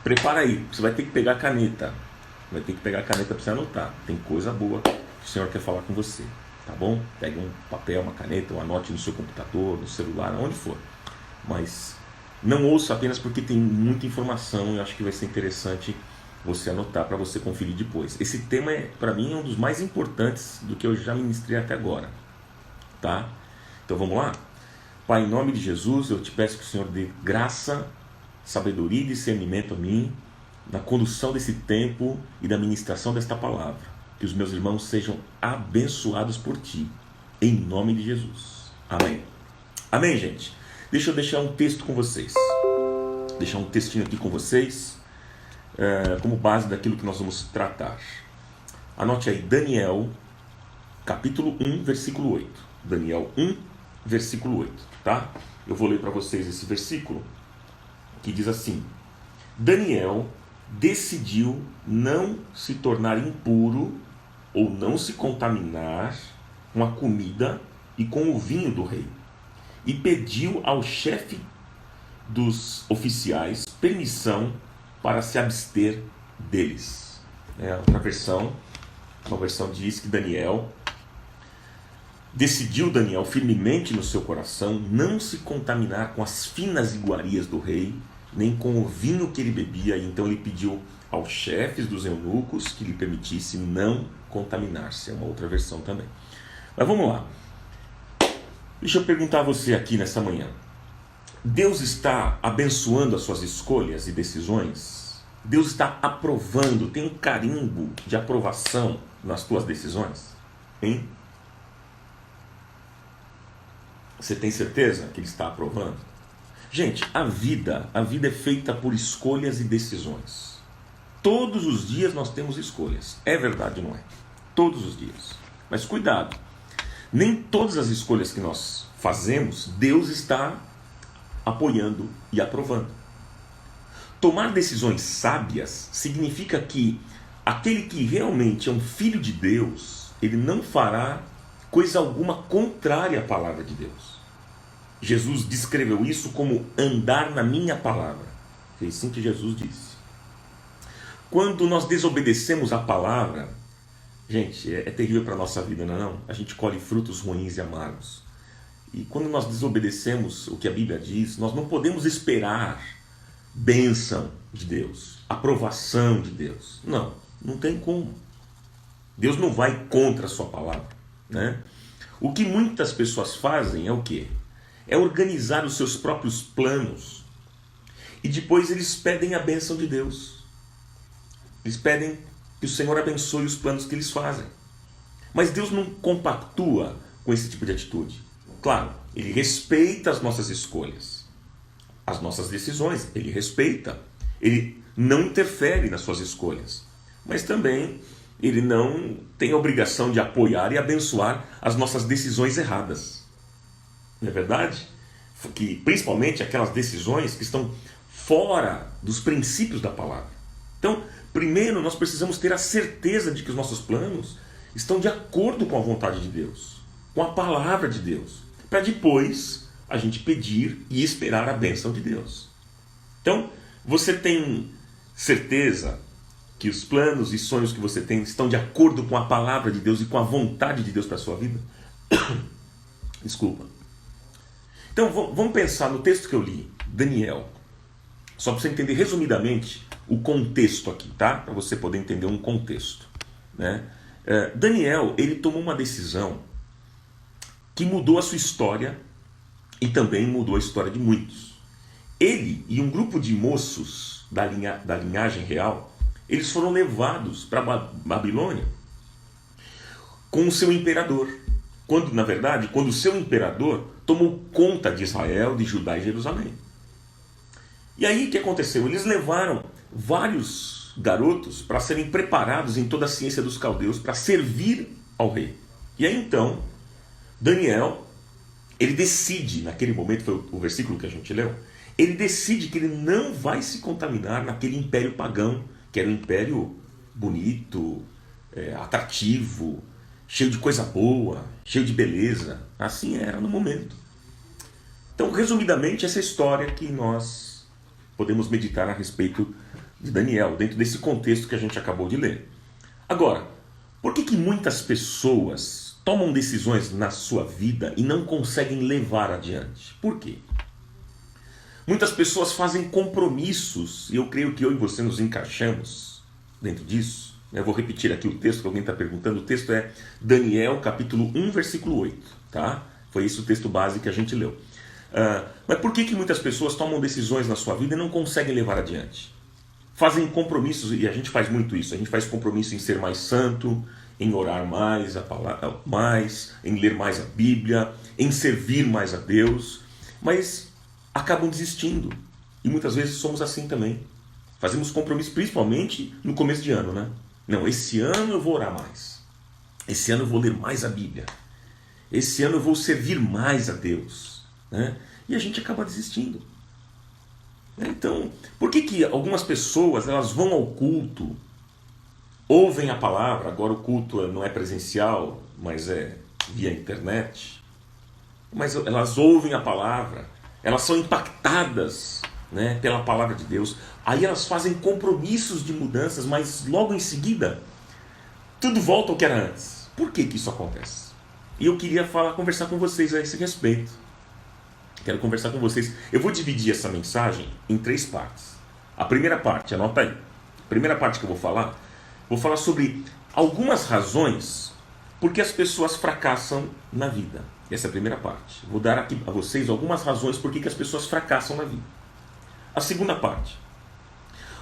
Prepara aí, você vai ter que pegar a caneta. Vai ter que pegar a caneta para você anotar. Tem coisa boa que o Senhor quer falar com você. Tá bom? Pegue um papel, uma caneta, ou anote no seu computador, no celular, onde for. Mas não ouça apenas porque tem muita informação e eu acho que vai ser interessante você anotar para você conferir depois. Esse tema, para mim, é um dos mais importantes do que eu já ministrei até agora. Tá? Então vamos lá? Pai, em nome de Jesus, eu te peço que o Senhor dê graça, sabedoria e discernimento a mim na condução desse tempo e da ministração desta palavra. Que os meus irmãos sejam abençoados por ti, em nome de Jesus. Amém. Amém, gente? Deixa eu deixar um texto com vocês. Deixar um textinho aqui com vocês, como base daquilo que nós vamos tratar. Anote aí, Daniel, capítulo 1, versículo 8. Daniel 1, versículo 8, tá? Eu vou ler para vocês esse versículo, que diz assim: Daniel decidiu não se tornar impuro ou não se contaminar com a comida e com o vinho do rei, e pediu ao chefe dos oficiais permissão para se abster deles. Outra versão, uma versão diz que Decidiu Daniel firmemente no seu coração não se contaminar com as finas iguarias do rei, nem com o vinho que ele bebia, e então ele pediu aos chefes dos eunucos que lhe permitisse não contaminar-se. É uma outra versão também. Mas vamos lá. Deixa eu perguntar a você aqui nessa manhã. Deus está abençoando as suas escolhas e decisões? Deus está aprovando, tem um carimbo de aprovação nas tuas decisões? Hein? Você tem certeza que Ele está aprovando? Gente, a vida é feita por escolhas e decisões. Todos os dias nós temos escolhas. É verdade, não é? Todos os dias. Mas cuidado, nem todas as escolhas que nós fazemos, Deus está apoiando e aprovando. Tomar decisões sábias significa que aquele que realmente é um filho de Deus, ele não fará coisa alguma contrária à palavra de Deus. Jesus descreveu isso como andar na minha palavra. Foi assim que Jesus disse. Quando nós desobedecemos a palavra, gente, é terrível para a nossa vida, não é não? A gente colhe frutos ruins e amargos. E quando nós desobedecemos o que a Bíblia diz, nós não podemos esperar bênção de Deus, aprovação de Deus. Não tem como. Deus não vai contra a sua palavra, né? O que muitas pessoas fazem é o quê? É organizar os seus próprios planos e depois eles pedem a bênção de Deus. Eles pedem que o Senhor abençoe os planos que eles fazem. Mas Deus não compactua com esse tipo de atitude. Claro, Ele respeita as nossas escolhas, as nossas decisões, Ele respeita. Ele não interfere nas suas escolhas, mas também Ele não tem a obrigação de apoiar e abençoar as nossas decisões erradas. Não é verdade? Que, principalmente aquelas decisões que estão fora dos princípios da palavra. Então, primeiro nós precisamos ter a certeza de que os nossos planos estão de acordo com a vontade de Deus, com a palavra de Deus, para depois a gente pedir e esperar a bênção de Deus. Então, você tem certeza que os planos e sonhos que você tem estão de acordo com a palavra de Deus e com a vontade de Deus para a sua vida? Desculpa. Então vamos pensar no texto que eu li, Daniel. Só para você entender resumidamente o contexto aqui, tá? Para você poder entender um contexto, né? Daniel, ele tomou uma decisão que mudou a sua história e também mudou a história de muitos. Ele e um grupo de moços da linhagem real, eles foram levados para Babilônia com o seu imperador. Quando o seu imperador tomou conta de Israel, de Judá e Jerusalém. E aí o que aconteceu? Eles levaram vários garotos para serem preparados em toda a ciência dos caldeus para servir ao rei. E aí então, Daniel, ele decide, naquele momento, foi o versículo que a gente leu, ele decide que ele não vai se contaminar naquele império pagão, que era um império bonito, atrativo, cheio de coisa boa, cheio de beleza. Assim era no momento. Então, resumidamente, essa história que nós podemos meditar a respeito de Daniel, dentro desse contexto que a gente acabou de ler. Agora, por que muitas pessoas tomam decisões na sua vida e não conseguem levar adiante? Por quê? Muitas pessoas fazem compromissos, e eu creio que eu e você nos encaixamos dentro disso. Eu vou repetir aqui o texto que alguém está perguntando. O texto é Daniel, capítulo 1, versículo 8. Tá? Foi esse o texto base que a gente leu. Mas por que muitas pessoas tomam decisões na sua vida e não conseguem levar adiante? Fazem compromissos, e a gente faz muito isso. A gente faz compromisso em ser mais santo, em orar mais, em ler mais a Bíblia, em servir mais a Deus, mas acabam desistindo. E muitas vezes somos assim também. Fazemos compromisso principalmente no começo de ano, né? Não, esse ano eu vou orar mais. Esse ano eu vou ler mais a Bíblia. Esse ano eu vou servir mais a Deus, né? E a gente acaba desistindo. Então, por que algumas pessoas elas vão ao culto, ouvem a palavra, agora o culto não é presencial, mas é via internet, mas elas ouvem a palavra, elas são impactadas, né, pela palavra de Deus, aí elas fazem compromissos de mudanças, mas logo em seguida, tudo volta ao que era antes. Por que isso acontece? E eu queria conversar com vocês a esse respeito. Quero conversar com vocês. Eu vou dividir essa mensagem em 3 partes. A primeira parte, anota aí. A primeira parte que eu vou falar sobre algumas razões por que as pessoas fracassam na vida. Essa é a primeira parte. Vou dar aqui a vocês algumas razões por que as pessoas fracassam na vida. A segunda parte.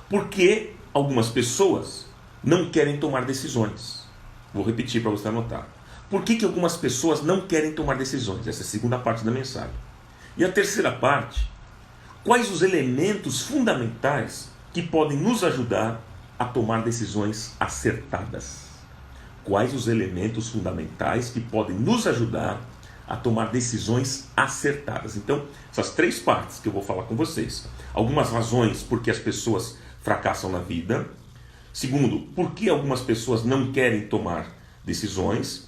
Por que algumas pessoas não querem tomar decisões? Vou repetir para você anotar. Por que algumas pessoas não querem tomar decisões? Essa é a segunda parte da mensagem. E a terceira parte, quais os elementos fundamentais que podem nos ajudar a tomar decisões acertadas? Quais os elementos fundamentais que podem nos ajudar a tomar decisões acertadas? Então, essas 3 partes que eu vou falar com vocês. Algumas razões por que as pessoas fracassam na vida. Segundo, por que algumas pessoas não querem tomar decisões.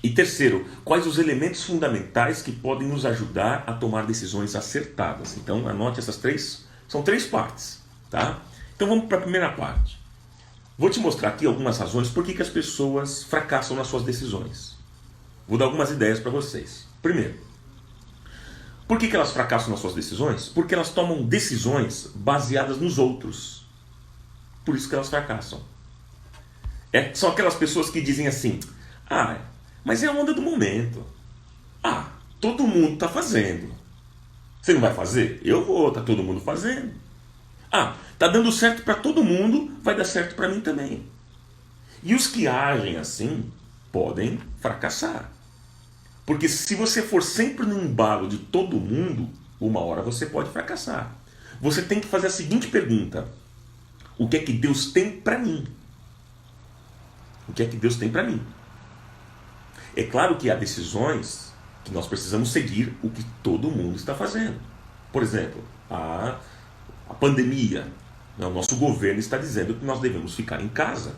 E terceiro, quais os elementos fundamentais que podem nos ajudar a tomar decisões acertadas? Então, anote essas 3, são 3 partes, tá? Então vamos para a primeira parte. Vou te mostrar aqui algumas razões por que as pessoas fracassam nas suas decisões. Vou dar algumas ideias para vocês. Primeiro, por que elas fracassam nas suas decisões? Porque elas tomam decisões baseadas nos outros. Por isso que elas fracassam. São aquelas pessoas que dizem assim, mas é a onda do momento. Todo mundo está fazendo. Você não vai fazer? Eu vou, está todo mundo fazendo. Está dando certo para todo mundo, vai dar certo para mim também. E os que agem assim podem fracassar. Porque se você for sempre no embalo de todo mundo, uma hora você pode fracassar. Você tem que fazer a seguinte pergunta: o que é que Deus tem para mim? O que é que Deus tem para mim? É claro que há decisões que nós precisamos seguir o que todo mundo está fazendo. Por exemplo, a pandemia. O nosso governo está dizendo que nós devemos ficar em casa,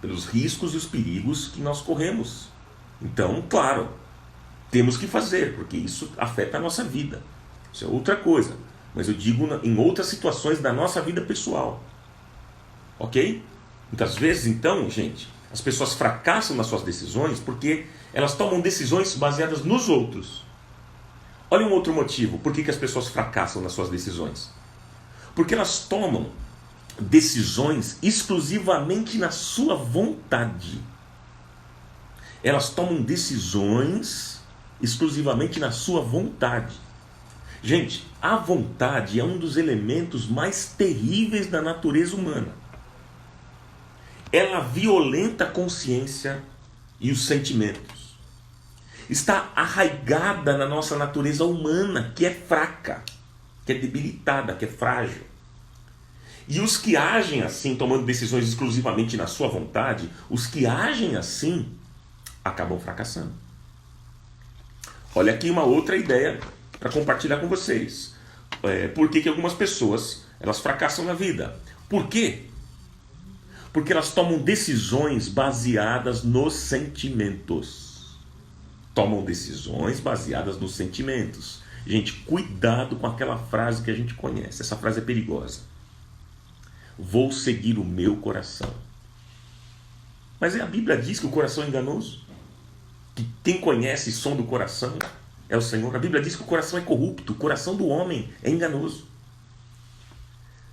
pelos riscos e os perigos que nós corremos. Então, claro, temos que fazer, porque isso afeta a nossa vida. Isso é outra coisa. Mas eu digo em outras situações da nossa vida pessoal. Ok? Muitas vezes, então, gente, as pessoas fracassam nas suas decisões porque elas tomam decisões baseadas nos outros. Olha um outro motivo por que as pessoas fracassam nas suas decisões. Porque elas tomam decisões exclusivamente na sua vontade. Elas tomam decisões exclusivamente na sua vontade. Gente, a vontade é um dos elementos mais terríveis da natureza humana. Ela violenta a consciência e os sentimentos. Está arraigada na nossa natureza humana, que é fraca, que é debilitada, que é frágil. E os que agem assim, tomando decisões exclusivamente na sua vontade, os que agem assim, acabam fracassando. Olha aqui uma outra ideia para compartilhar com vocês. Por que algumas pessoas elas fracassam na vida? Por quê? Porque elas tomam decisões baseadas nos sentimentos. Tomam decisões baseadas nos sentimentos. Gente, cuidado com aquela frase que a gente conhece. Essa frase é perigosa. Vou seguir o meu coração. Mas a Bíblia diz que o coração é enganoso. Que quem conhece o som do coração é o Senhor. A Bíblia diz que o coração é corrupto. O coração do homem é enganoso.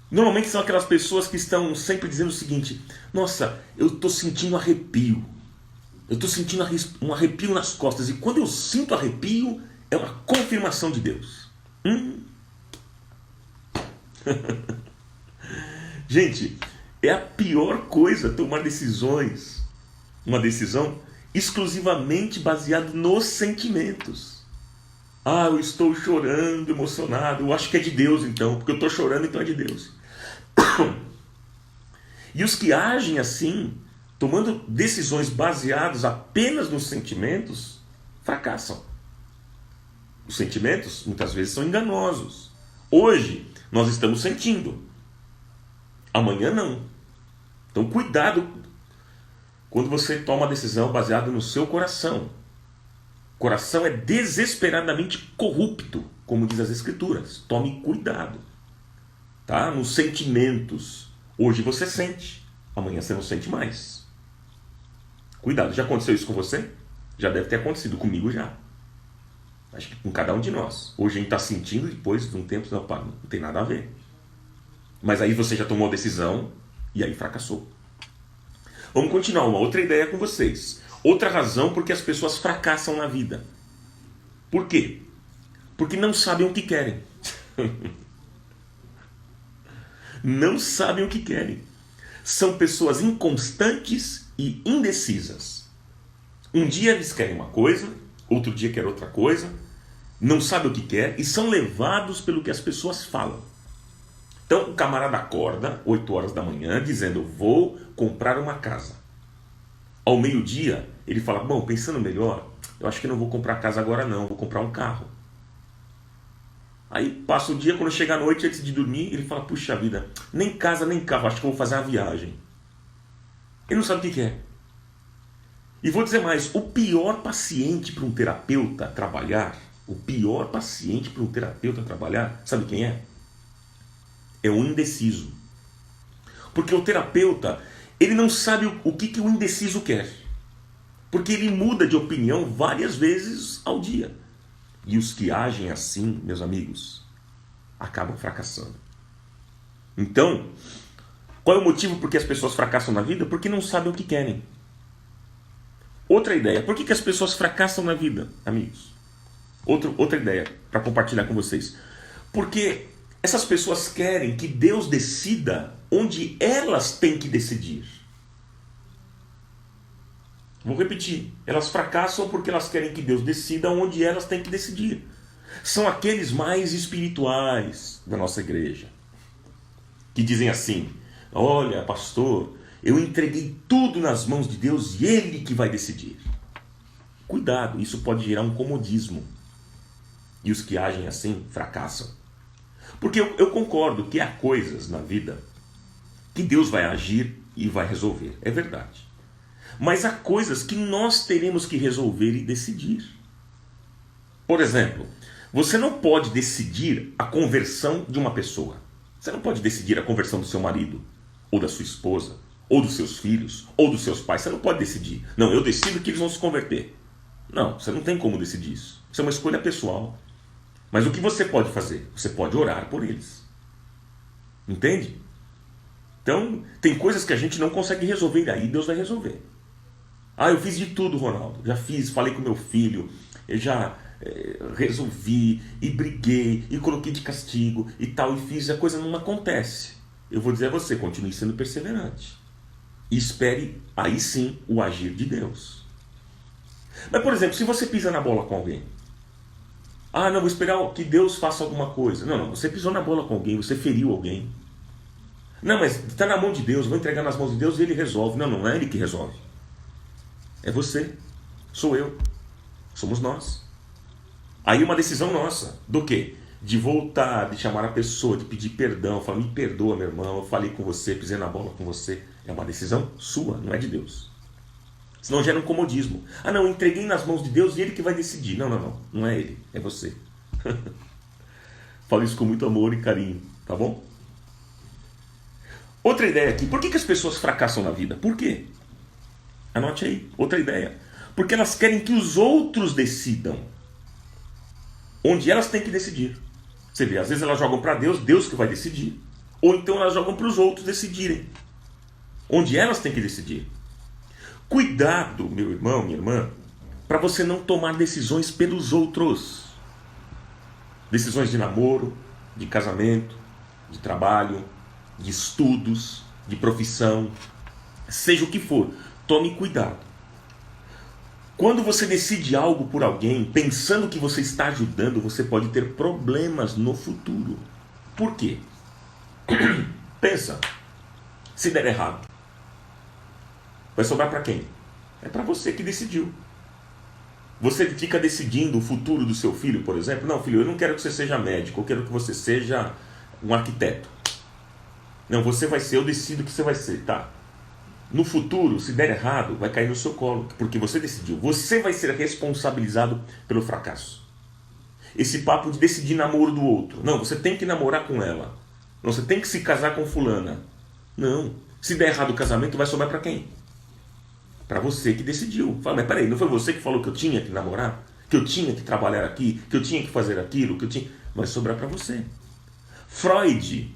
Normalmente são aquelas pessoas que estão sempre dizendo o seguinte: nossa, eu estou sentindo arrepio. Eu estou sentindo um arrepio nas costas. E quando eu sinto arrepio, é uma confirmação de Deus. Gente, é a pior coisa tomar decisões. Uma decisão exclusivamente baseada nos sentimentos. Ah, eu estou chorando, emocionado. Eu acho que é de Deus então, porque eu estou chorando, então é de Deus. E os que agem assim, tomando decisões baseadas apenas nos sentimentos, fracassam. Os sentimentos muitas vezes são enganosos. Hoje nós estamos sentindo, amanhã não. Então cuidado quando você toma a decisão baseada no seu coração. O coração é desesperadamente corrupto, como diz as Escrituras. Tome cuidado, tá? Nos sentimentos. Hoje você sente, amanhã você não sente mais. Cuidado, já aconteceu isso com você? Já deve ter acontecido comigo já. Acho que com cada um de nós. Hoje a gente está sentindo, depois de um tempo, não tem nada a ver. Mas aí você já tomou a decisão e aí fracassou. Vamos continuar, uma outra ideia com vocês. Outra razão por que as pessoas fracassam na vida. Por quê? Porque não sabem o que querem. Não sabem o que querem. São pessoas inconstantes e indecisas. Um dia eles querem uma coisa, outro dia querem outra coisa, não sabem o que quer e são levados pelo que as pessoas falam. Então o camarada acorda 8 horas da manhã dizendo: vou comprar uma casa. Ao meio-dia ele fala: bom, pensando melhor, eu acho que não vou comprar casa agora não, vou comprar um carro. Aí passa o dia, quando chega a noite, antes de dormir, ele fala: puxa vida, nem casa nem carro, acho que eu vou fazer uma viagem. Ele não sabe o que quer. E vou dizer mais, o pior paciente para um terapeuta trabalhar, sabe quem é? É o indeciso. Porque o terapeuta, ele não sabe o que o indeciso quer. Porque ele muda de opinião várias vezes ao dia. E os que agem assim, meus amigos, acabam fracassando. Então, qual é o motivo por que as pessoas fracassam na vida? Porque não sabem o que querem. Outra ideia, por que as pessoas fracassam na vida, amigos? Outra ideia para compartilhar com vocês. Porque essas pessoas querem que Deus decida onde elas têm que decidir. Vou repetir. Elas fracassam porque elas querem que Deus decida onde elas têm que decidir. São aqueles mais espirituais da nossa igreja, que dizem assim: olha, pastor, eu entreguei tudo nas mãos de Deus e Ele que vai decidir. Cuidado, isso pode gerar um comodismo. E os que agem assim fracassam. Porque eu concordo que há coisas na vida que Deus vai agir e vai resolver. É verdade. Mas há coisas que nós teremos que resolver e decidir. Por exemplo, você não pode decidir a conversão de uma pessoa. Você não pode decidir a conversão do seu marido, ou da sua esposa, ou dos seus filhos, ou dos seus pais. Você não pode decidir. Não, eu decido que eles vão se converter. Não, você não tem como decidir isso. Isso é uma escolha pessoal. Mas o que você pode fazer? Você pode orar por eles. Entende? Então, tem coisas que a gente não consegue resolver, e aí Deus vai resolver. Ah, eu fiz de tudo, Ronaldo. Já fiz, falei com meu filho, eu já resolvi, e briguei, e coloquei de castigo, e tal, e fiz, e a coisa não acontece. Eu vou dizer a você, continue sendo perseverante. E espere, aí sim, o agir de Deus. Mas, por exemplo, se você pisa na bola com alguém, ah, não, vou esperar que Deus faça alguma coisa. Não, não, você pisou na bola com alguém, você feriu alguém. Não, mas está na mão de Deus, vou entregar nas mãos de Deus e Ele resolve. Não, não é Ele que resolve. É você, sou eu, somos nós. Aí uma decisão nossa, do quê? De voltar, de chamar a pessoa, de pedir perdão, falar: me perdoa, meu irmão, eu falei com você, pisei na bola com você. É uma decisão sua, não é de Deus. Senão gera um comodismo. Ah, não, eu entreguei nas mãos de Deus e Ele que vai decidir. Não, não, não, não é Ele, é você. Falo isso com muito amor e carinho, tá bom? Outra ideia aqui, por que as pessoas fracassam na vida? Por quê? Anote aí, outra ideia. Porque elas querem que os outros decidam, onde elas têm que decidir. Você vê, às vezes elas jogam para Deus, Deus que vai decidir. Ou então elas jogam para os outros decidirem, onde elas têm que decidir. Cuidado, meu irmão, minha irmã, para você não tomar decisões pelos outros. Decisões de namoro, de casamento, de trabalho, de estudos, de profissão, seja o que for, tome cuidado. Quando você decide algo por alguém, pensando que você está ajudando, você pode ter problemas no futuro. Por quê? Pensa, se der errado, vai sobrar para quem? É para você que decidiu. Você fica decidindo o futuro do seu filho, por exemplo. Não, filho, eu não quero que você seja médico, eu quero que você seja um arquiteto. Não, você vai ser, eu decido que você vai ser, tá? No futuro, se der errado, vai cair no seu colo, porque você decidiu. Você vai ser responsabilizado pelo fracasso. Esse papo de decidir namoro do outro. Não, você tem que namorar com ela. Não, você tem que se casar com fulana. Não. Se der errado o casamento, vai sobrar para quem? Para você que decidiu. Fala, mas peraí, não foi você que falou que eu tinha que namorar? Que eu tinha que trabalhar aqui? Que eu tinha que fazer aquilo? Que eu tinha... Vai sobrar para você. Freud,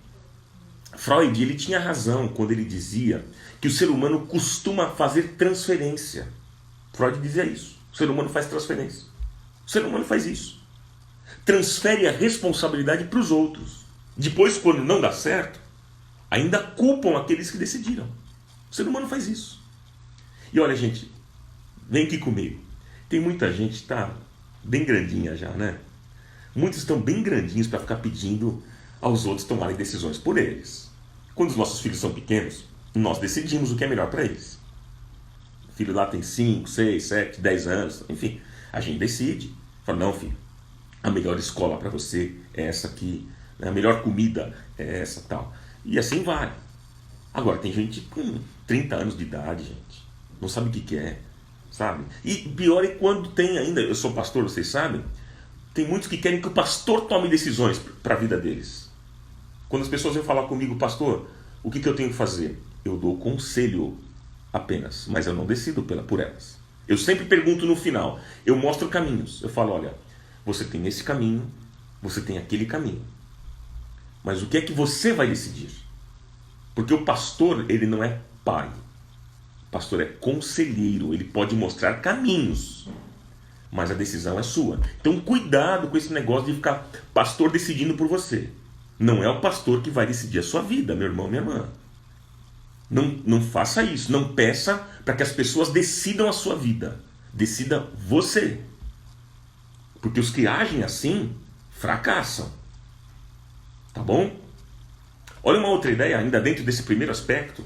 ele tinha razão quando ele dizia que o ser humano costuma fazer transferência. Freud dizia isso. O ser humano faz transferência. O ser humano faz isso. Transfere a responsabilidade para os outros. Depois, quando não dá certo, ainda culpam aqueles que decidiram. O ser humano faz isso. E olha, gente, vem aqui comigo. Tem muita gente que está bem grandinha já, né? Muitos estão bem grandinhos para ficar pedindo aos outros tomarem decisões por eles. Quando os nossos filhos são pequenos, nós decidimos o que é melhor para eles. O filho lá tem 5, 6, 7, 10 anos, enfim, a gente decide. Fala, não, filho, a melhor escola para você é essa aqui, né? A melhor comida é essa, tal. E assim vai. Agora, tem gente com 30 anos de idade, gente, não sabe o que é, sabe? E pior é quando tem ainda, eu sou pastor, vocês sabem, tem muitos que querem que o pastor tome decisões para a vida deles. Quando as pessoas vêm falar comigo, pastor, o que eu tenho que fazer? Eu dou conselho apenas, mas eu não decido por elas. Eu sempre pergunto no final, eu mostro caminhos. Eu falo, olha, você tem esse caminho, você tem aquele caminho. Mas o que é que você vai decidir? Porque o pastor, ele não é pai. O pastor é conselheiro, ele pode mostrar caminhos, mas a decisão é sua. Então cuidado com esse negócio de ficar pastor decidindo por você. Não é o pastor que vai decidir a sua vida, meu irmão, minha irmã. Não faça isso, não peça para que as pessoas decidam a sua vida. Decida você. Porque os que agem assim, fracassam. Tá bom? Olha uma outra ideia, ainda dentro desse primeiro aspecto,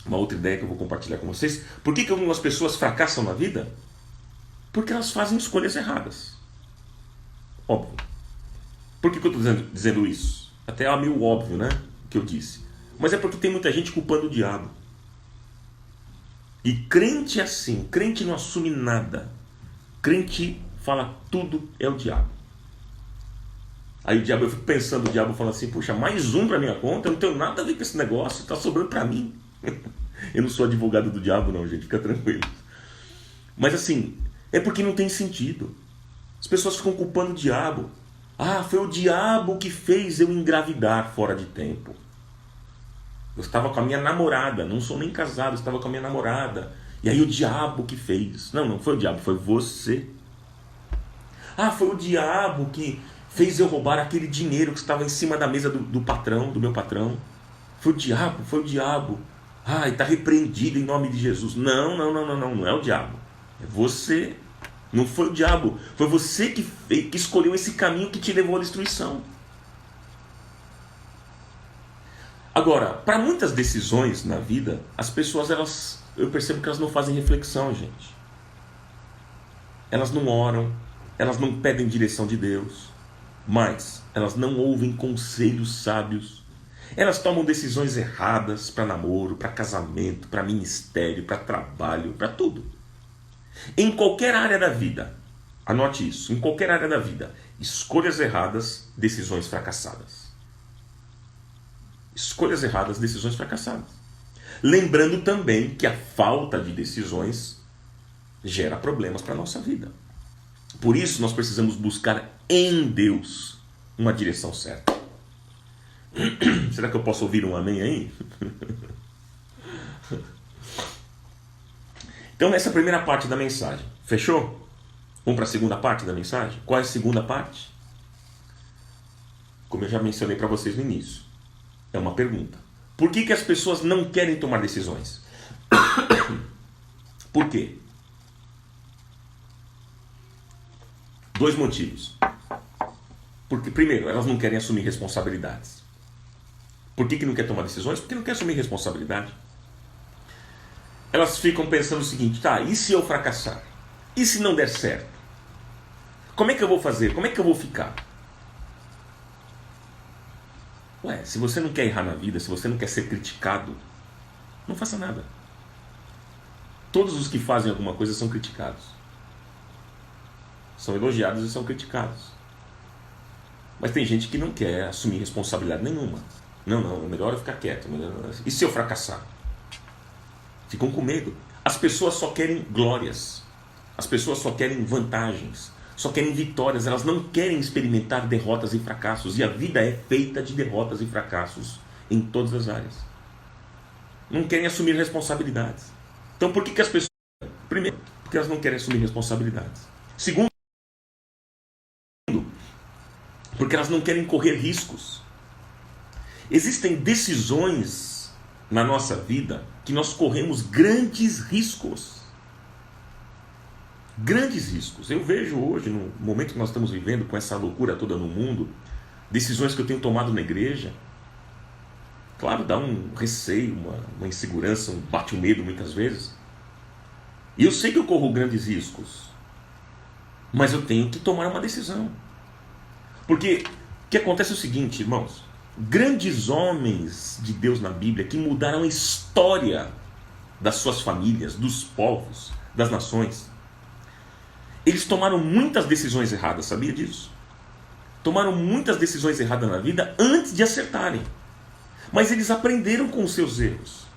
uma outra ideia que eu vou compartilhar com vocês. Por que algumas pessoas fracassam na vida? Porque elas fazem escolhas erradas. Óbvio. Por que eu estou dizendo isso? Até é meio óbvio, né? Que eu disse. Mas é porque tem muita gente culpando o diabo. E crente é assim, crente não assume nada. Crente fala tudo é o diabo. Aí o diabo, eu fico pensando, o diabo fala assim, puxa, mais um para minha conta, eu não tenho nada a ver com esse negócio, está sobrando para mim. Eu não sou advogado do diabo não, gente, fica tranquilo. Mas assim, é porque não tem sentido. As pessoas ficam culpando o diabo. Ah, foi o diabo que fez eu engravidar fora de tempo. Eu estava com a minha namorada, não sou nem casado, eu estava com a minha namorada. E aí o diabo que fez. Não foi o diabo, foi você. Ah, foi o diabo que fez eu roubar aquele dinheiro que estava em cima da mesa do patrão, do meu patrão. Foi o diabo. Ah, está repreendido em nome de Jesus. Não é o diabo. É você. Não foi o diabo. Foi você que escolheu esse caminho que te levou à destruição. Agora, para muitas decisões na vida, as pessoas, eu percebo que elas não fazem reflexão, gente. Elas não oram, elas não pedem direção de Deus, mas elas não ouvem conselhos sábios. Elas tomam decisões erradas para namoro, para casamento, para ministério, para trabalho, para tudo. Em qualquer área da vida, anote isso, em qualquer área da vida, escolhas erradas, decisões fracassadas. Escolhas erradas, decisões fracassadas. Lembrando também que a falta de decisões gera problemas para a nossa vida. Por isso nós precisamos buscar em Deus uma direção certa. Será que eu posso ouvir um amém aí? Então essa é a primeira parte da mensagem. Fechou? Vamos para a segunda parte da mensagem? Qual é a segunda parte? Como eu já mencionei para vocês no início. É uma pergunta. Por que as pessoas não querem tomar decisões? Por quê? Dois motivos. Porque, primeiro, elas não querem assumir responsabilidades. Por que não quer tomar decisões? Porque não quer assumir responsabilidade. Elas ficam pensando o seguinte, tá, e se eu fracassar? E se não der certo? Como é que eu vou fazer? Como é que eu vou ficar? Ué, se você não quer errar na vida, se você não quer ser criticado, não faça nada. Todos os que fazem alguma coisa são criticados. São elogiados e são criticados. Mas tem gente que não quer assumir responsabilidade nenhuma. Não, é melhor eu ficar quieto. E se eu fracassar? Ficam com medo. As pessoas só querem glórias. As pessoas só querem vantagens. Só querem vitórias. Elas não querem experimentar derrotas e fracassos. E a vida é feita de derrotas e fracassos em todas as áreas. Não querem assumir responsabilidades. Então por que as pessoas... Primeiro, porque elas não querem assumir responsabilidades. Segundo, porque elas não querem correr riscos. Existem decisões na nossa vida que nós corremos grandes riscos. Grandes riscos. Eu vejo hoje, no momento que nós estamos vivendo, com essa loucura toda no mundo, decisões que eu tenho tomado na igreja. Claro, dá um receio, uma insegurança, bate um medo muitas vezes. E eu sei que eu corro grandes riscos. Mas eu tenho que tomar uma decisão. Porque o que acontece é o seguinte, irmãos. Grandes homens de Deus na Bíblia que mudaram a história das suas famílias, dos povos, das nações. Eles tomaram muitas decisões erradas, sabia disso? Tomaram muitas decisões erradas na vida antes de acertarem. Mas eles aprenderam com os seus erros.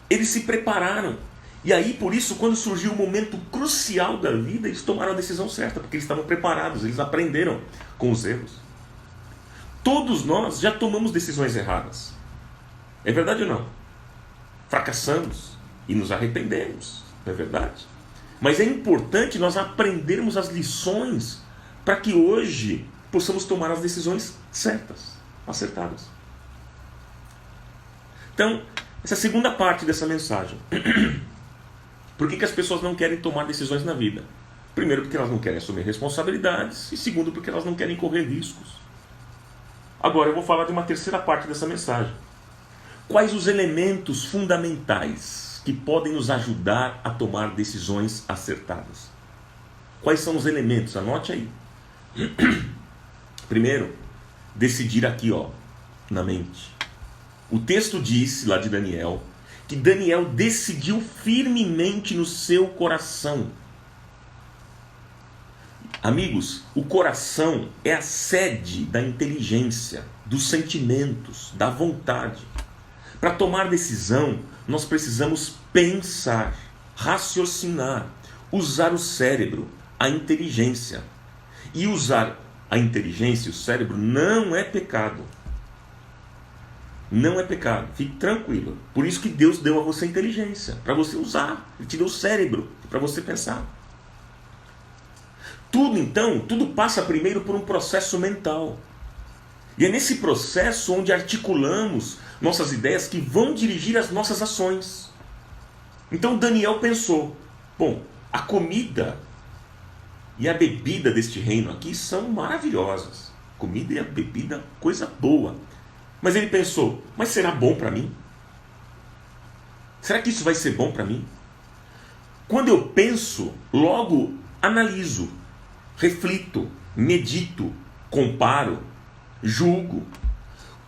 Eles se prepararam. E aí, por isso, quando surgiu o momento crucial da vida, eles tomaram a decisão certa, porque eles estavam preparados, eles aprenderam com os erros. Todos nós já tomamos decisões erradas. É verdade ou não? Fracassamos e nos arrependemos, não é verdade? Mas é importante nós aprendermos as lições para que hoje possamos tomar as decisões certas, acertadas. Então, essa é a segunda parte dessa mensagem. Por que as pessoas não querem tomar decisões na vida? Primeiro, porque elas não querem assumir responsabilidades. E segundo, porque elas não querem correr riscos. Agora eu vou falar de uma terceira parte dessa mensagem. Quais os elementos fundamentais que podem nos ajudar a tomar decisões acertadas? Quais são os elementos? Anote aí. Primeiro, decidir aqui, na mente. O texto diz, lá de Daniel, que Daniel decidiu firmemente no seu coração. Amigos, o coração é a sede da inteligência, dos sentimentos, da vontade. Para tomar decisão, nós precisamos pensar, raciocinar, usar o cérebro, a inteligência. E usar a inteligência e o cérebro não é pecado. Não é pecado, fique tranquilo. Por isso que Deus deu a você a inteligência, para você usar. Ele te deu o cérebro, para você pensar. Tudo passa primeiro por um processo mental. E é nesse processo onde articulamos nossas ideias que vão dirigir as nossas ações. Então Daniel pensou, bom, a comida e a bebida deste reino aqui são maravilhosas. Comida e a bebida, coisa boa. Mas ele pensou, mas será bom para mim? Será que isso vai ser bom para mim? Quando eu penso, logo analiso, reflito, medito, comparo, julgo.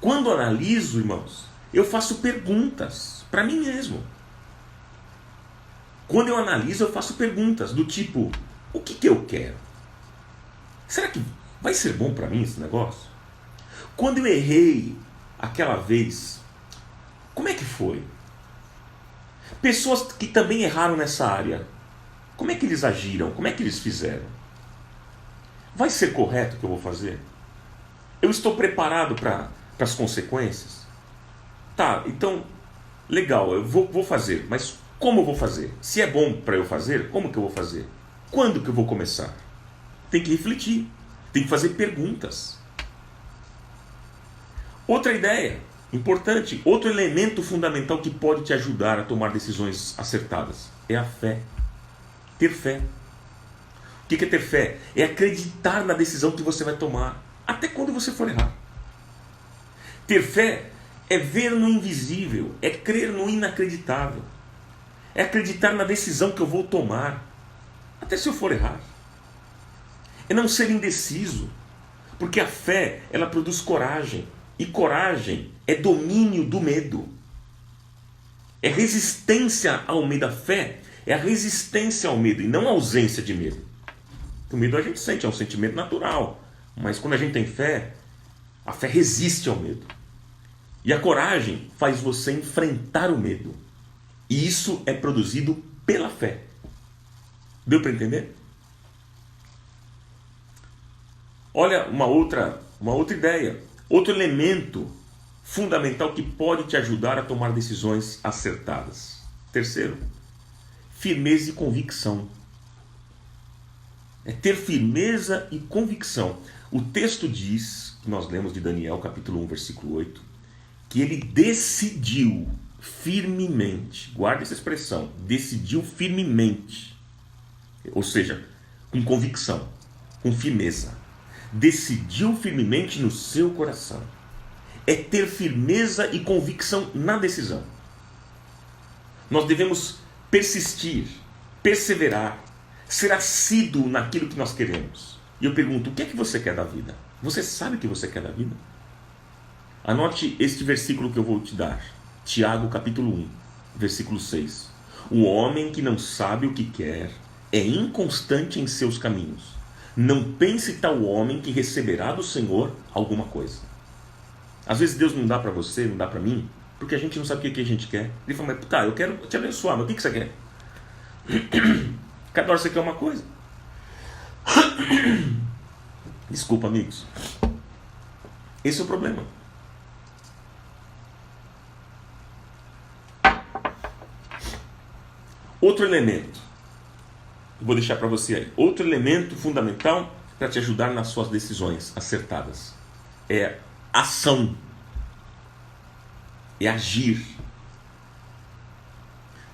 Quando analiso, irmãos, eu faço perguntas para mim mesmo. Quando eu analiso, eu faço perguntas do tipo, o que eu quero? Será que vai ser bom para mim esse negócio? Quando eu errei aquela vez, como é que foi? Pessoas que também erraram nessa área, como é que eles agiram? Como é que eles fizeram? Vai ser correto o que eu vou fazer? Eu estou preparado para as consequências? Tá, então, legal, eu vou fazer, mas como eu vou fazer? Se é bom para eu fazer, como que eu vou fazer? Quando que eu vou começar? Tem que refletir, tem que fazer perguntas. Outra ideia importante, outro elemento fundamental que pode te ajudar a tomar decisões acertadas é a fé. Ter fé. O que é ter fé? É acreditar na decisão que você vai tomar, até quando você for errar. Ter fé é ver no invisível, é crer no inacreditável, é acreditar na decisão que eu vou tomar, até se eu for errar. É não ser indeciso, porque a fé, ela produz coragem, e coragem é domínio do medo. É resistência ao medo. A fé é a resistência ao medo e não a ausência de medo. O medo a gente sente, é um sentimento natural, mas quando a gente tem fé, a fé resiste ao medo. E a coragem faz você enfrentar o medo. E isso é produzido pela fé. Deu para entender? Olha uma outra ideia. Outro elemento fundamental que pode te ajudar a tomar decisões acertadas. Terceiro, firmeza e convicção. É ter firmeza e convicção. O texto diz, que nós lemos de Daniel, capítulo 1, versículo 8, que ele decidiu firmemente, guarda essa expressão, decidiu firmemente, ou seja, com convicção, com firmeza. Decidiu firmemente no seu coração. É ter firmeza e convicção na decisão. Nós devemos persistir, perseverar, ser assíduo naquilo que nós queremos. E eu pergunto, o que é que você quer da vida? Você sabe o que você quer da vida? Anote este versículo que eu vou te dar. Tiago capítulo 1, versículo 6. O homem que não sabe o que quer é inconstante em seus caminhos. Não pense tal homem que receberá do Senhor alguma coisa. Às vezes Deus não dá para você, não dá para mim, porque a gente não sabe o que a gente quer. Ele fala, mas tá, eu quero te abençoar, mas o que você quer? Cada hora você quer uma coisa. Desculpa, amigos. Esse é o problema. Outro elemento. Eu vou deixar para você aí. Outro elemento fundamental para te ajudar nas suas decisões acertadas é ação. É agir.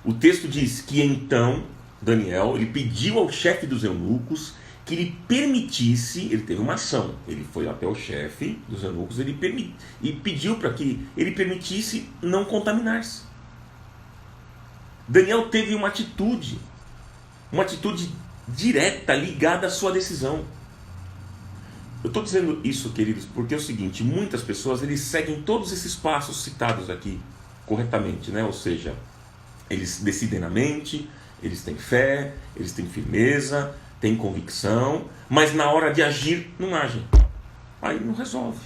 O texto diz que então Daniel, ele pediu ao chefe dos eunucos que ele permitisse, ele teve uma ação, ele foi até o chefe dos eunucos e pediu para que ele permitisse não contaminar-se. Daniel teve uma atitude direta, ligada à sua decisão. Eu estou dizendo isso, queridos, porque é o seguinte, muitas pessoas eles seguem todos esses passos citados aqui corretamente, né? Ou seja, eles decidem na mente, eles têm fé, eles têm firmeza, têm convicção, mas na hora de agir, não agem. Aí não resolve.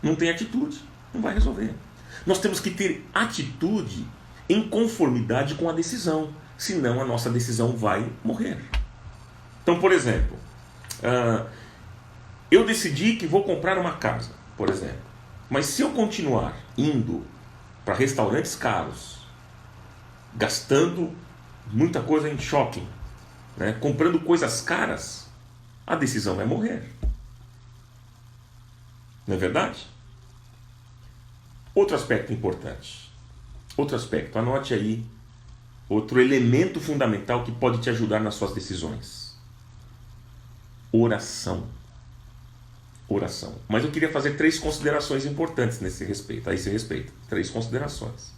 Não tem atitude, não vai resolver. Nós temos que ter atitude em conformidade com a decisão, senão a nossa decisão vai morrer. Então, por exemplo, eu decidi que vou comprar uma casa, por exemplo, mas se eu continuar indo para restaurantes caros, gastando muita coisa em shopping, né, comprando coisas caras, a decisão vai morrer. Não é verdade? Outro aspecto importante. Outro aspecto, anote aí. Outro elemento fundamental que pode te ajudar nas suas decisões. Oração. Oração. Mas eu queria fazer 3 considerações importantes a esse respeito. 3 considerações.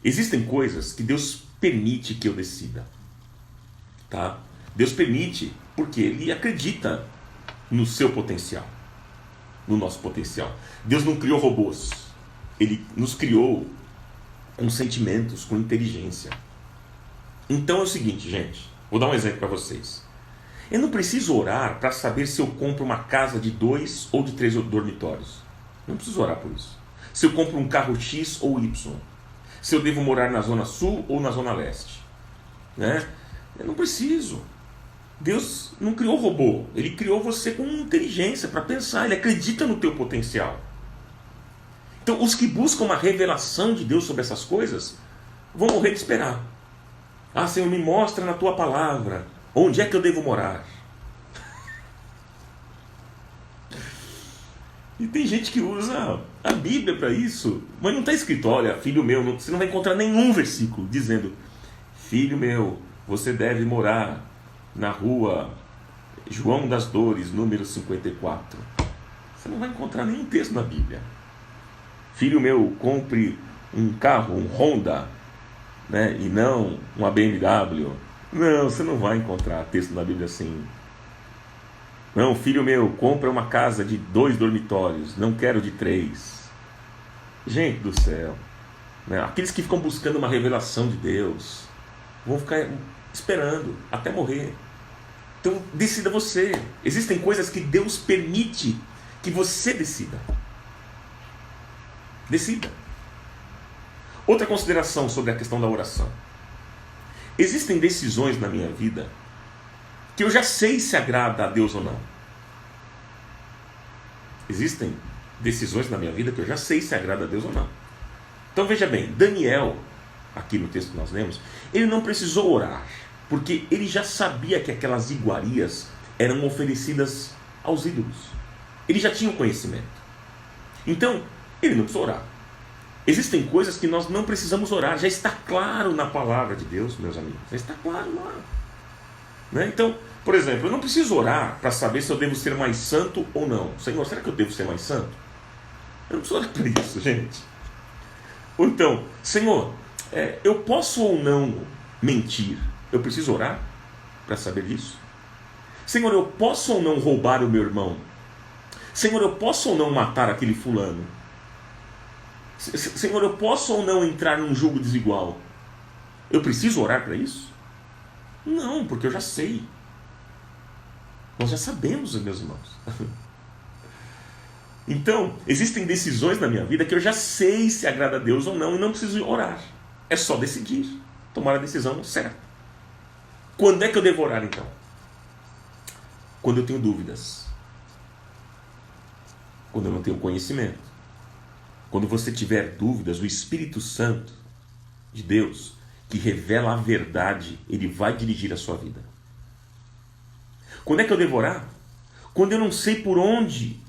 Existem coisas que Deus permite que eu decida. Tá? Deus permite porque Ele acredita no seu potencial. No nosso potencial. Deus não criou robôs. Ele nos criou com sentimentos, com inteligência. Então é o seguinte, gente. Vou dar um exemplo para vocês. Eu não preciso orar para saber se eu compro uma casa de 2 ou de 3 dormitórios. Não preciso orar por isso. Se eu compro um carro X ou Y. Se eu devo morar na zona sul ou na zona leste. Né? Eu não preciso. Deus não criou robô. Ele criou você com inteligência para pensar. Ele acredita no teu potencial. Então, os que buscam uma revelação de Deus sobre essas coisas vão morrer de esperar. Ah, Senhor, me mostra na tua palavra onde é que eu devo morar. E tem gente que usa a Bíblia para isso, mas não está escrito, olha, filho meu, você não vai encontrar nenhum versículo dizendo, filho meu, você deve morar na rua João das Dores, número 54. Você não vai encontrar nenhum texto na Bíblia. Filho meu, compre um carro, um Honda, né, e não uma BMW. Não, você não vai encontrar texto na Bíblia assim. Não, filho meu, compra uma casa de 2 dormitórios, não quero de 3. Gente do céu, né? Aqueles que ficam buscando uma revelação de Deus vão ficar esperando até morrer. Então decida você. Existem coisas que Deus permite que você decida. Decida. Outra consideração sobre a questão da oração. Existem decisões na minha vida que eu já sei se agrada a Deus ou não. Existem decisões na minha vida que eu já sei se agrada a Deus ou não. Então veja bem, Daniel, aqui no texto que nós lemos, ele não precisou orar, porque ele já sabia que aquelas iguarias eram oferecidas aos ídolos. Ele já tinha o conhecimento. Então, ele não precisou orar. Existem coisas que nós não precisamos orar, já está claro na palavra de Deus, meus amigos, já está claro lá. Né? Então, por exemplo, eu não preciso orar para saber se eu devo ser mais santo ou não. Senhor, será que eu devo ser mais santo? Eu não preciso orar por isso, gente. Ou então, Senhor, eu posso ou não mentir? Eu preciso orar para saber disso? Senhor, eu posso ou não roubar o meu irmão? Senhor, eu posso ou não matar aquele fulano? Senhor, eu posso ou não entrar num julgo desigual? Eu preciso orar para isso? Não, porque eu já sei. Nós já sabemos, meus irmãos. Então, existem decisões na minha vida que eu já sei se agrada a Deus ou não e não preciso orar. É só decidir, tomar a decisão certa. Quando é que eu devo orar, então? Quando eu tenho dúvidas. Quando eu não tenho conhecimento. Quando você tiver dúvidas, o Espírito Santo de Deus, que revela a verdade, ele vai dirigir a sua vida. Quando é que eu devo orar? Quando eu não sei por onde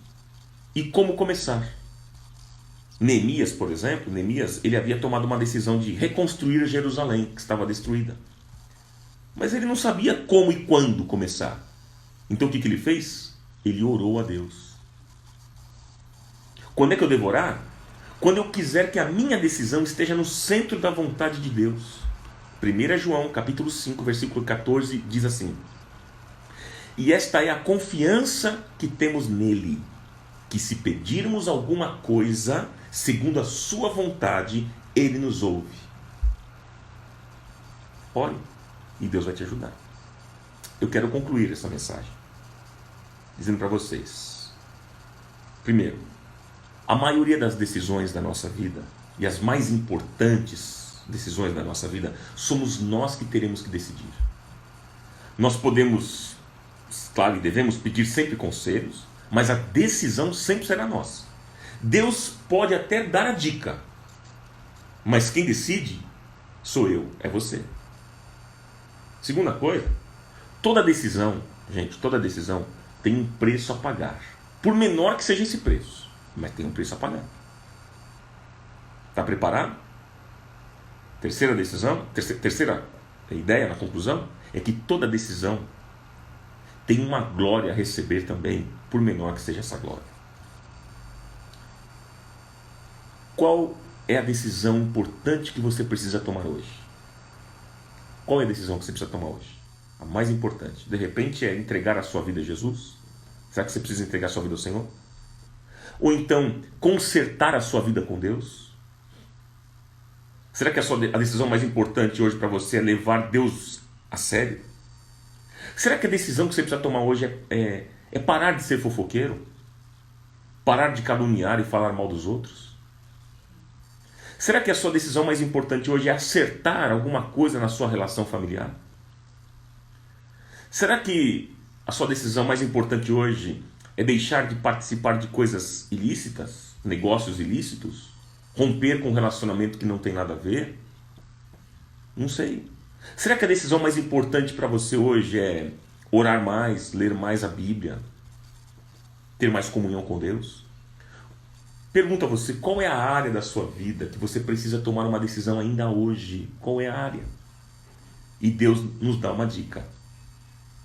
e como começar. Neemias, por exemplo, ele havia tomado uma decisão de reconstruir Jerusalém, que estava destruída. Mas ele não sabia como e quando começar. Então o que ele fez? Ele orou a Deus. Quando é que eu devo orar? Quando eu quiser que a minha decisão esteja no centro da vontade de Deus. 1 João, capítulo 5, versículo 14, diz assim: e esta é a confiança que temos nele, que se pedirmos alguma coisa, segundo a sua vontade, ele nos ouve. Ore, e Deus vai te ajudar. Eu quero concluir essa mensagem dizendo para vocês: primeiro, a maioria das decisões da nossa vida, e as mais importantes decisões da nossa vida, somos nós que teremos que decidir. Nós podemos, claro, e devemos pedir sempre conselhos, mas a decisão sempre será nossa. Deus pode até dar a dica, mas quem decide sou eu, é você. Segunda coisa, toda decisão, gente, toda decisão tem um preço a pagar. Por menor que seja esse preço, mas tem um preço a pagar. Está preparado? Terceira decisão, terceira ideia na conclusão, é que toda decisão tem uma glória a receber também, por menor que seja essa glória. Qual é a decisão importante que você precisa tomar hoje? Qual é a decisão que você precisa tomar hoje? A mais importante. De repente é entregar a sua vida a Jesus? Será que você precisa entregar a sua vida ao Senhor? Ou então consertar a sua vida com Deus? Será que a decisão mais importante hoje para você é levar Deus a sério? Será que a decisão que você precisa tomar hoje é parar de ser fofoqueiro? Parar de caluniar e falar mal dos outros? Será que a sua decisão mais importante hoje é acertar alguma coisa na sua relação familiar? Será que a sua decisão mais importante hoje é deixar de participar de coisas ilícitas, negócios ilícitos? Romper com um relacionamento que não tem nada a ver? Não sei. Será que a decisão mais importante para você hoje é orar mais, ler mais a Bíblia, ter mais comunhão com Deus? Pergunto a você, qual é a área da sua vida que você precisa tomar uma decisão ainda hoje? Qual é a área? E Deus nos dá uma dica.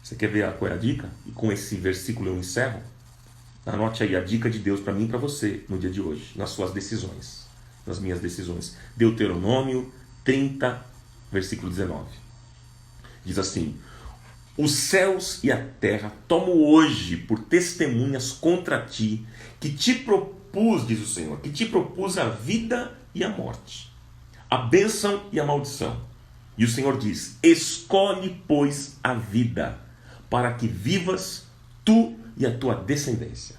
Você quer ver qual é a dica? E com esse versículo eu encerro. Anote aí a dica de Deus para mim e para você no dia de hoje, nas suas decisões, nas minhas decisões. Deuteronômio 30, versículo 19. Diz assim: os céus e a terra tomo hoje por testemunhas contra ti, que te propus, diz o Senhor, que te propus a vida e a morte, a bênção e a maldição. E o Senhor diz: escolhe, pois, a vida, para que vivas tu e a tua descendência.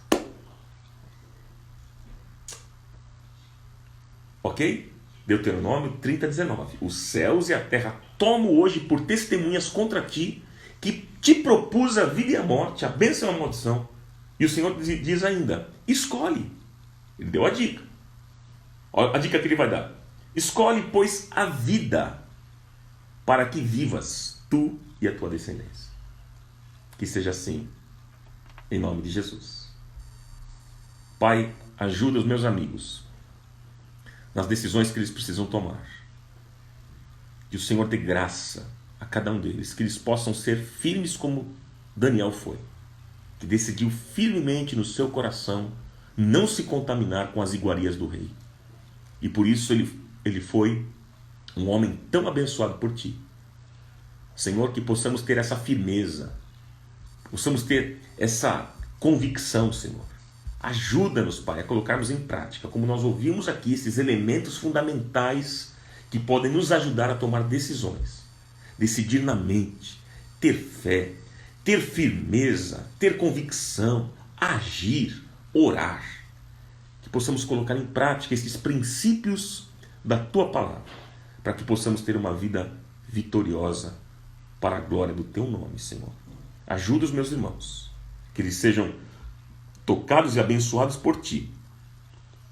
Ok? Deuteronômio 30, 19. Os céus e a terra tomo hoje por testemunhas contra ti, que te propus a vida e a morte, a bênção e a maldição. E o Senhor diz ainda: escolhe. Ele deu a dica. A dica que ele vai dar: escolhe, pois, a vida, para que vivas tu e a tua descendência. Que seja assim, em nome de Jesus. Pai, ajuda os meus amigos nas decisões que eles precisam tomar. Que o Senhor dê graça a cada um deles, que eles possam ser firmes como Daniel foi, que decidiu firmemente no seu coração não se contaminar com as iguarias do rei. E por isso ele foi um homem tão abençoado por ti. Senhor, que possamos ter essa firmeza, possamos ter essa convicção, Senhor. Ajuda-nos, Pai, a colocarmos em prática, como nós ouvimos aqui, esses elementos fundamentais que podem nos ajudar a tomar decisões. Decidir na mente, ter fé, ter firmeza, ter convicção, agir, orar. Que possamos colocar em prática esses princípios da Tua Palavra, para que possamos ter uma vida vitoriosa para a glória do Teu nome, Senhor. Ajuda os meus irmãos, que eles sejam tocados e abençoados por Ti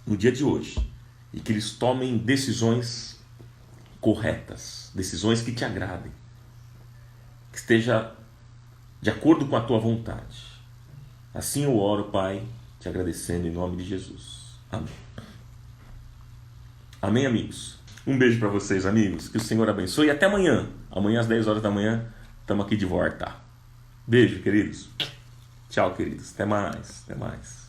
no dia de hoje, e que eles tomem decisões corretas, decisões que Te agradem, que esteja de acordo com a Tua vontade. Assim eu oro, Pai, Te agradecendo em nome de Jesus. Amém. Amém, amigos. Um beijo para vocês, amigos. Que o Senhor abençoe e até amanhã. Amanhã às 10 horas da manhã estamos aqui de volta. Beijo, queridos. Tchau, queridos. Até mais. Até mais.